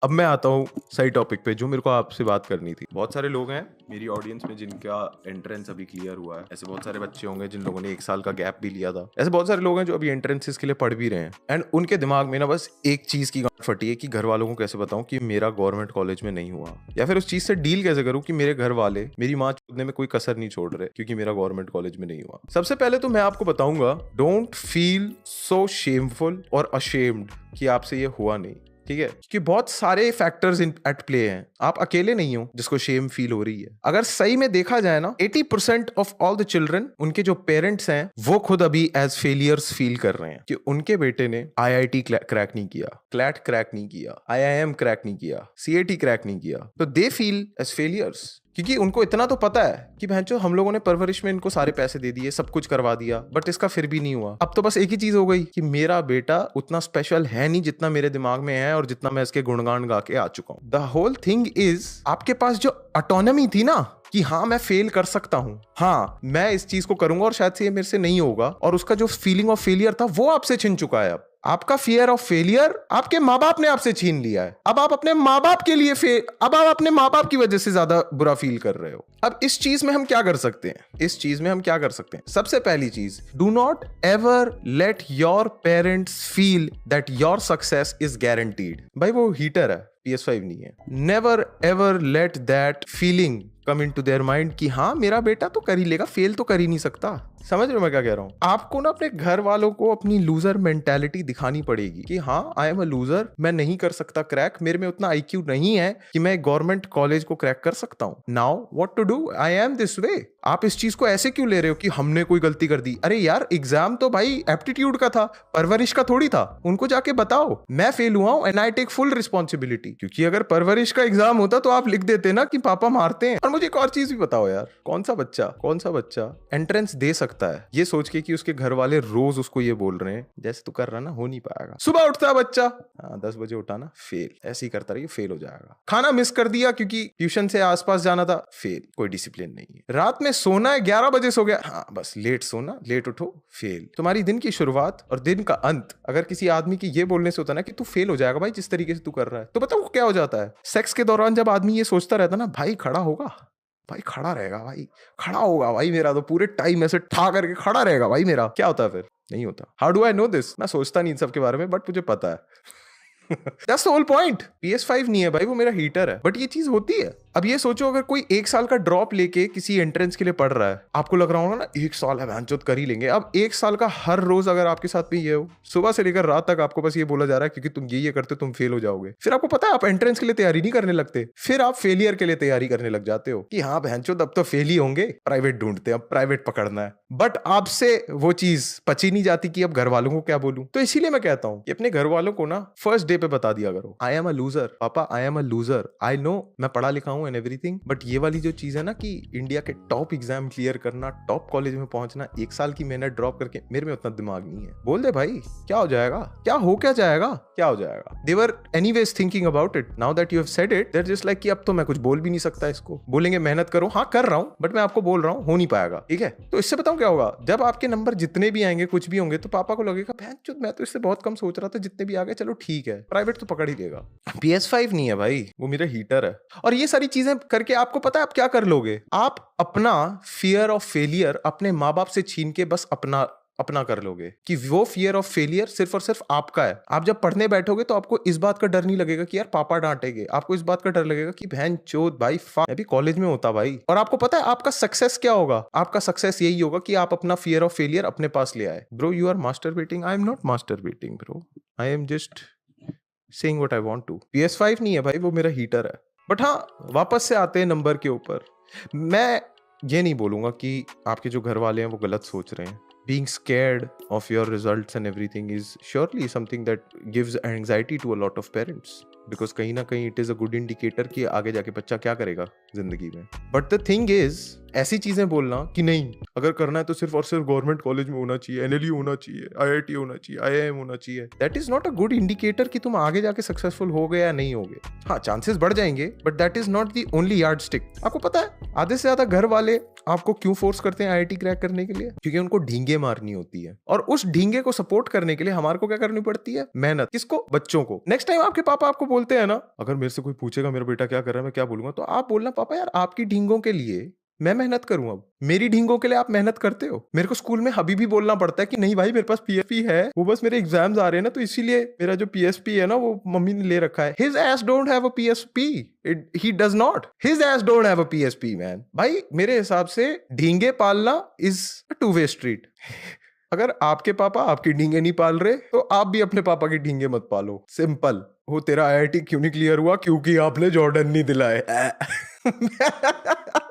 अब मैं आता हूँ सही टॉपिक पे जो मेरे को आपसे बात करनी थी। बहुत सारे लोग हैं मेरी ऑडियंस में जिनका एंट्रेंस अभी क्लियर हुआ है। ऐसे बहुत सारे बच्चे होंगे जिन लोगों ने 1 साल का गैप भी लिया था। ऐसे बहुत सारे लोग हैं जो अभी एंट्रेंसेस के लिए पढ़ भी रहे हैं एंड उनके दिमाग में ना बस एक चीज की गांठ फटी है कि घर वालों को कैसे बताऊं कि मेरा गवर्नमेंट कॉलेज में नहीं हुआ, या फिर उस चीज से डील कैसे करूं कि मेरे घर वाले मेरी माँ चूदने में कोई कसर नहीं छोड़ रहे क्योंकि मेरा गवर्नमेंट कॉलेज में नहीं हुआ। सबसे पहले तो मैं आपको बताऊंगा, डोंट फील सो शेमफुल और अशेम्ड कि आपसे ये हुआ नहीं, ठीक है? क्योंकि बहुत सारे फैक्टर्स एट प्ले हैं। आप अकेले नहीं हो जिसको शेम फील हो रही है। अगर सही में देखा जाए ना, 80% ऑफ ऑल द चिल्ड्रन, उनके जो पेरेंट्स हैं वो खुद अभी एज फेलियर्स फील कर रहे हैं कि उनके बेटे ने आईआईटी क्रैक नहीं किया, क्लैट क्रैक नहीं किया, आईआईएम क्रैक नहीं किया, सीएटी क्रैक नहीं किया, तो दे फील एज फेलियर्स। क्योंकि उनको इतना तो पता है कि भैंचो हम लोगों ने परवरिश में इनको सारे पैसे दे दिए, सब कुछ करवा दिया, बट इसका फिर भी नहीं हुआ। अब तो बस एक ही चीज हो गई कि मेरा बेटा उतना स्पेशल है नहीं जितना मेरे दिमाग में है और जितना मैं इसके गुणगान गा के आ चुका हूं। द होल थिंग इज, आपके पास जो ऑटोनॉमी थी ना कि हाँ मैं फेल कर सकता हूं, हाँ मैं इस चीज को करूंगा और शायद से ये मेरे से नहीं होगा, और उसका जो फीलिंग ऑफ फेलियर था वो आपसे छिन चुका है। अब आपका फियर ऑफ फेलियर आपके माँ बाप ने आपसे छीन लिया है। अब आप अपने माँ बाप के लिए अब आप अपने माँ बाप की वजह से ज्यादा बुरा फील कर रहे हो। अब इस चीज में हम क्या कर सकते हैं? इस चीज में हम क्या कर सकते हैं? सबसे पहली चीज, do not ever let your parents feel that your success is guaranteed. भाई वो हीटर है, PS5 नहीं है। Never ever let that feeling come into their mind कि हाँ मेरा बेटा तो कर ही लेगा, फेल तो कर ही नहीं सकता। समझ रहे हो मैं क्या कह रहा हूं? आपको ना अपने घर वालों को अपनी लूजर मेंटालिटी दिखानी पड़ेगी कि हाँ आई एम अ लूजर, मैं नहीं कर सकता क्रैक, मेरे में उतना IQ नहीं है कि मैं गवर्नमेंट कॉलेज को क्रैक कर सकता हूं। Now what to do, I am this way. आप इस चीज को ऐसे क्यों ले रहे हो कि हमने कोई गलती कर दी? अरे यार एग्जाम तो भाई एप्टीट्यूड का था, परवरिश का थोड़ी था। उनको जाके बताओ मैं फेल हुआ हूं and I take full responsibility. क्योंकि अगर परवरिश का एग्जाम होता तो आप लिख देते ना कि पापा मारते हैं। और मुझे एक और चीज भी बताओ यार, कौन सा बच्चा एंट्रेंस दे सकता है ये सोच के कि उसके घर वाले रोज उसको ये बोल रहे हैं जैसे तू कर रहा ना हो नहीं पाएगा। सुबह उठता है बच्चा, हाँ 10 बजे उठा ना, फेल, ऐसे ही करता रहिए फेल हो जाएगा। खाना मिस कर दिया क्योंकि ट्यूशन से आसपास जाना था, फेल, कोई डिसिप्लिन नहीं है। रात में सोना है 11 बजे सो गया, हाँ बस लेट सोना लेट उठो, फेल। तुम्हारी दिन की शुरुआत और दिन का अंत अगर किसी आदमी की ये बोलने से होता ना कि तू फेल हो जाएगा भाई जिस तरीके से तू कर रहा है, तो बताओ क्या हो जाता है? सेक्स के दौरान जब आदमी ये सोचता रहता ना भाई खड़ा होगा, भाई खड़ा रहेगा, भाई खड़ा होगा, भाई मेरा तो पूरे टाइम ऐसे ठा करके खड़ा रहेगा भाई मेरा, क्या होता है फिर? नहीं होता। How do I know this? मैं सोचता नहीं इन सब के बारे में बट मुझे पता है। That's the whole point. PS5 नहीं है भाई, वो मेरा हीटर है। बट ये चीज होती है। अब ये सोचो अगर कोई 1 साल का ड्रॉप लेके किसी एंट्रेंस के लिए पढ़ रहा है, आपको लग रहा होगा ना 1 साल है भांचोद कर ही लेंगे। अब 1 साल का हर रोज अगर आपके साथ में ये हो, सुबह से लेकर रात तक आपको बस ये बोला जा रहा है क्योंकि तुम ये करते हो तुम फेल हो जाओगे, फिर आपको पता है आप एंट्रेंस के लिए तैयारी नहीं करने लगते, फिर आप फेलियर के लिए तैयारी करने लग जाते हो कि हाँ भांचोद अब तो फेल ही होंगे, प्राइवेट ढूंढते हैं, अब प्राइवेट पकड़ना है। बट आपसे वो चीज पची नहीं जाती कि अब घर वालों को क्या बोलूं। तो इसीलिए मैं कहता हूं कि अपने घर वालों को ना फर्स्ट डे पे बता दिया करो, आई एम अ लूजर पापा, I am a loser, I know मैं पढ़ा लिखा हूं एंड एवरीथिंग, बट ये वाली जो चीज है ना कि इंडिया के टॉप एग्जाम क्लियर करना, टॉप कॉलेज में पहुंचना, 1 साल की मेहनत ड्रॉप करके, मेरे में उतना दिमाग नहीं है। बोल दे भाई क्या हो जाएगा, क्या हो जाएगा। They were anyways thinking about it. Now that you have said it, they are just like कि अब तो मैं कुछ बोल भी नहीं सकता इसको। बोलेंगे मेहनत करो, हाँ कर रहा हूं बट मैं आपको बोल रहा हूं हो नहीं पाएगा, ठीक है? तो इससे बताऊं क्या होगा, जब आपके नंबर जितने भी आएंगे कुछ भी होंगे तो पापा को लगेगा भैंचोद मैं तो इससे बहुत कम सोच रहा था, जितने भी आ गए चलो ठीक है, प्राइवेट तो पकड़ ही लेगा। PS5 नहीं है भाई, वो मेरा हीटर है। और ये सारी चीजें करके आपको पता है आप क्या कर लोगे? आप अपना फियर ऑफ फेलियर अपने माँ बाप से छीन के बस अपना कर लोगे कि वो फियर ऑफ फेलियर सिर्फ और सिर्फ आपका है। आप जब पढ़ने बैठोगे तो आपको इस बात का डर नहीं लगेगा कि यार पापा डांटेंगे, आपको इस बात का डर लगेगा कि बहन चोद भाई मैं भी कॉलेज में होता भाई। और आपको पता है आपका सक्सेस क्या होगा? आपका सक्सेस यही होगा कि आप अपना फियर ऑफ फेलियर अपने पास ले आए। Bro you are masturbating, I am not masturbating bro, I am just saying what I want to. PS5 नहीं है भाई, वो मेरा हीटर है। बट हाँ वापस से आते हैं नंबर के ऊपर, मैं ये नहीं बोलूंगा कि आपके जो घर वाले हैं वो गलत सोच रहे हैं। Being scared of your results and everything is surely something that gives anxiety to a lot of parents, because कहीं ना कहीं it is a good indicator कि आगे जाके बच्चा क्या करेगा जिंदगी में। But the thing is, ऐसी चीजें बोलना कि नहीं अगर करना है तो सिर्फ और सिर्फ गवर्नमेंट कॉलेज में होना चाहिए, NLU होना चाहिए, IIT होना चाहिए, IIM होना चाहिए, that is not a good indicator कि तुम आगे जाके सक्सेसफुल हो गए या नहीं होगे। हाँ, चांसेस बढ़ जाएंगे but that is not the only yard stick. आपको पता है आधे से ज्यादा घर वाले आपको क्यों फोर्स करते हैं IIT क्रैक करने के लिए? क्योंकि उनको ढींगे मारनी होती है, और उस ढींगे को सपोर्ट करने के लिए हमारे को क्या करनी पड़ती है? मेहनत। किसको? बच्चों को। नेक्स्ट टाइम आपके पापा आपको बोलते हैं ना, अगर मेरे से कोई पूछेगा मेरा बेटा क्या कर रहा है, मैं क्या बोलूंगा, तो आप बोलना पापा यार आपकी ढींगों के लिए मैं मेहनत करूं, अब मेरी ढींगों के लिए आप मेहनत करते हो। मेरे को स्कूल में अभी भी बोलना पड़ता है कि नहीं भाई मेरे पास PSP है, वो बस मेरे एग्जाम्स आ रहे हैं ना तो इसीलिए मेरा जो PSP है ना वो मम्मी ने ले रखा है। His ass don't have a PSP, he does not, his ass don't have a PSP man. भाई मेरे हिसाब से ढींगे पालना is a two way street. अगर आपके पापा आपकी ढींगे नहीं पाल रहे तो आप भी अपने पापा की ढींगे मत पालो, सिंपल। वो तेरा IIT क्यों नहीं क्लियर हुआ? क्योंकि आपने जॉर्डन नहीं दिलाए।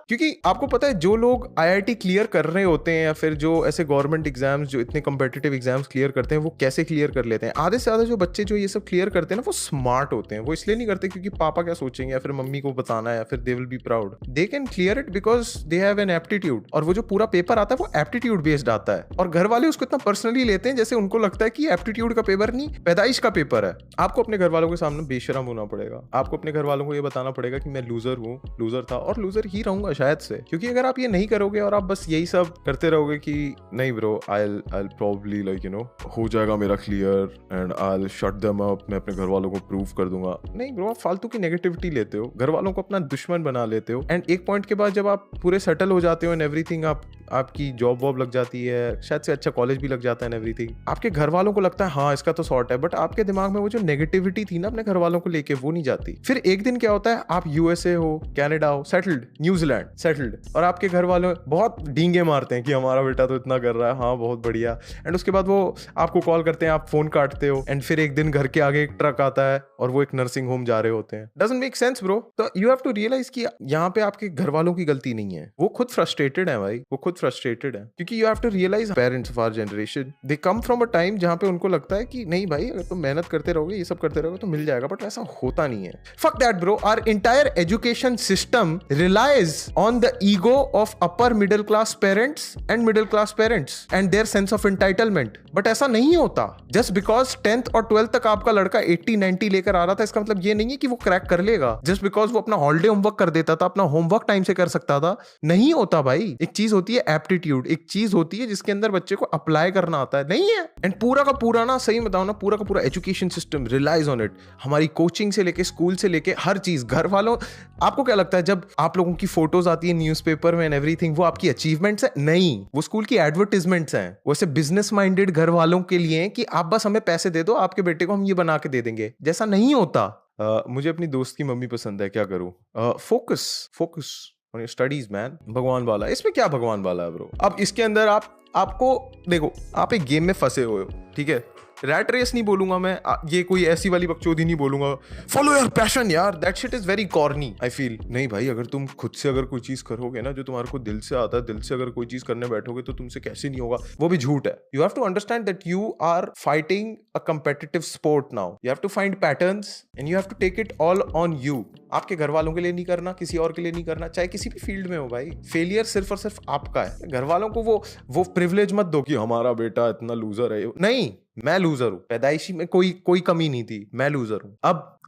क्योंकि आपको पता है जो लोग IIT क्लियर कर रहे होते हैं या फिर जो ऐसे गवर्नमेंट एग्जाम्स जो इतने कॉम्पिटिटिव एग्जाम्स क्लियर करते हैं वो कैसे क्लियर कर लेते हैं? आधे से ज्यादा जो बच्चे जो ये सब क्लियर करते हैं ना वो स्मार्ट होते हैं। वो इसलिए नहीं करते क्योंकि पापा क्या सोचेंगे या फिर मम्मी को बताना है या फिर they will be proud. They can clear it because they have an aptitude, और वो जो पूरा पेपर आता है वो एप्टीट्यूड बेस्ड आता है, और घर वाले उसको इतना पर्सनली लेते हैं जैसे उनको लगता है कि एप्टीट्यूड का पेपर नहीं पैदाइश का पेपर है। आपको अपने घर वालों के सामने बेशरम होना पड़ेगा। आपको अपने घर वालों को ये बताना पड़ेगा कि मैं लूजर हूँ, लूजर था और लूजर ही रहूंगा शायद से। क्योंकि अगर आप ये नहीं करोगे और आप बस यही सब करते रहोगे कि नहीं bro I'll probably like you know हो जाएगा मेरा clear and I'll shut them up, मैं अपने घर वालों को प्रूव कर दूंगा। नहीं ब्रो, आप फालतू की नेगेटिविटी लेते हो, घर वालों को अपना दुश्मन बना लेते हो, एंड एक पॉइंट के बाद जब आप पूरे सेटल हो जाते हो एंड एवरीथिंग, आपकी जॉब वॉब लग जाती है, शायद से अच्छा कॉलेज भी लग जाता है एंड एवरीथिंग, आपके घर वालों को लगता है हाँ इसका तो सॉर्ट है, बट आपके दिमाग में वो जो नेगेटिविटी थी ना अपने घर वालों को लेके वो नहीं जाती। फिर एक दिन क्या होता है, आप USA हो, कनाडा हो, सेटल्ड, न्यूजीलैंड सेटल्ड, और आपके घर वाले बहुत डींगे मारते हैं कि हमारा बेटा तो इतना कर रहा है, हाँ बहुत बढ़िया, एंड उसके बाद वो आपको कॉल करते हैं, आप फोन काटते हो, एंड फिर एक दिन घर के आगे एक ट्रक आता है और वो एक नर्सिंग होम जा रहे होते हैं। Doesn't make sense bro. तो यू हैव टू रियलाइज कि यहाँ पे आपके घर वालों की गलती नहीं है, वो खुद फ्रस्ट्रेटेड है भाई, वो खुद फ्रस्ट्रेटेड है। क्योंकि you have to realise parents of our generation they come from a time जहाँ पे उनको लगता है कि नहीं भाई अगर तुम मेहनत करते रहोगे, ये सब करते रहोगे तो मिल जाएगा, बट वैसा होता नहीं है। Fuck that bro, our entire education system relies on the ego of upper middle class parents and middle class parents and their sense of entitlement. But ऐसा नहीं होता। जस्ट बिकॉज 10th और 12th तक आपका लड़का 80-90 लेकर आ रहा था, इसका मतलब ये नहीं है कि वो क्रैक कर लेगा। जस्ट बिकॉज वो अपना हॉलिडे होमवर्क कर देता था, अपना होमवर्क टाइम से कर सकता था, नहीं होता भाई। एक चीज होती है एप्टीट्यूड, एक चीज होती है जिसके अंदर बच्चे को अप्लाई करना आता है, नहीं है। एंड पूरा का पूरा ना, सही बताओ ना, पूरा का पूरा education system relies on it. हमारी कोचिंग से लेके, स्कूल से लेके, हर चीज। घर वालों, आपको क्या लगता है जब आप लोगों की फोटोज आती है न्यूज़पेपर में एंड एवरीथिंग, वो आपकी अचीवमेंट्स है? नहीं, वो स्कूल की एडवर्टाइजमेंट्स हैं। वैसे बिजनेस माइंडेड घर वालों के लिए कि आप बस हमें पैसे दे दो, आपके बेटे को हम ये बना के दे देंगे, जैसा नहीं होता। मुझे अपनी दोस्त की मम्मी पसंद है, क्या करूं? Focus on your studies man. भगवान वाला, इसमें क्या भगवान वाला है ब्रो? अब इसके अंदर आपको देखो, आप एक गेम में फंसे हुए हो, ठीक है? रैट रेस नहीं बोलूंगा मैं, ये कोई ऐसी वाली बकचोदी नहीं बोलूंगा, फॉलो योर पैशन यार, that shit is very corny I feel. नहीं भाई, अगर तुम खुद से अगर कोई चीज करोगे ना जो तुम्हारे को दिल से आता है, दिल से अगर कोई चीज करने बैठोगे तो तुमसे कैसे नहीं होगा, वो भी झूठ है। You have to understand that you are fighting a competitive sport now. You have to find patterns and you have to take it all on you. आपके घर वालों के लिए नहीं करना, किसी और के लिए नहीं करना, चाहे किसी भी फील्ड में हो भाई। फेलियर सिर्फ और सिर्फ आपका है। घर वालों को वो प्रिविलेज मत दो कि हमारा बेटा इतना लूजर है। नहीं, मैं लूजर हूं, पैदाइशी में कोई कमी नहीं थी, मैं लूजर हूं।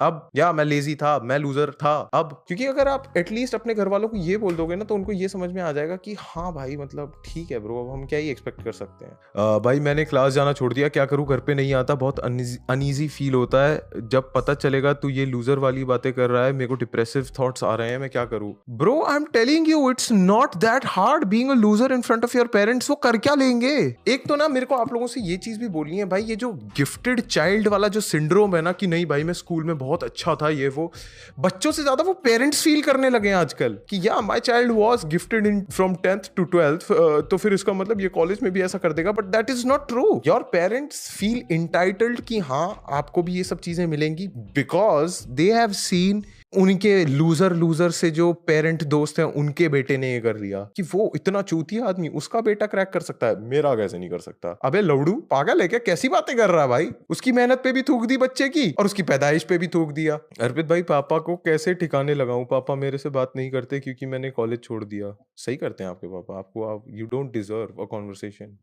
अब या मैं लेजी था, मैं लूजर था अब। क्योंकि अगर आप एटलीस्ट अपने घर वालों को ये बोल दोगे ना तो उनको ये समझ में आ जाएगा कि हाँ भाई मतलब ठीक है ब्रो, अब हम क्या ही एक्सपेक्ट कर सकते हैं। भाई मैंने क्लास जाना छोड़ दिया, क्या करूं, घर पे नहीं आता, बहुत अनईजी फील होता है जब पता चलेगा तू ये लूजर वाली बातें कर रहा है, मेरे को डिप्रेसिव थॉट्स आ रहे हैं, मैं क्या करूं? Bro I am telling you it's not that hard being a loser in front of your parents. वो कर क्या लेंगे? एक तो ना मेरे को आप लोगों से ये चीज भी बोलनी है भाई, ये जो गिफ्टेड चाइल्ड वाला जो सिंड्रोम है ना कि नहीं भाई मैं स्कूल में बहुत अच्छा था, ये वो, बच्चों से ज्यादा वो पेरेंट्स फील करने लगे हैं आजकल कि या my child was gifted in from 10th to 12th, तो फिर इसका मतलब ये कॉलेज में भी ऐसा कर देगा। But that is not true. Your parents feel entitled कि हाँ आपको भी ये सब चीजें मिलेंगी बिकॉज दे हैव सीन उनके लूजर लूजर से जो पेरेंट दोस्त हैं उनके बेटे ने ये कर लिया कि वो इतना चूतिया आदमी उसका बेटा क्रैक कर सकता है, मेरा कैसे नहीं कर सकता। अबे लौड़ू पागल है क्या, कैसी बातें कर रहा है भाई। उसकी मेहनत पे भी थूक दी बच्चे की और उसकी पैदाइश पे भी थूक दिया। अर्पित भाई पापा को कैसे ठिकाने लगाऊं, पापा मेरे से बात नहीं करते क्योंकि मैंने कॉलेज छोड़ दिया। सही करते हैं आपके पापा, आपको आप you don't deserve a conversation.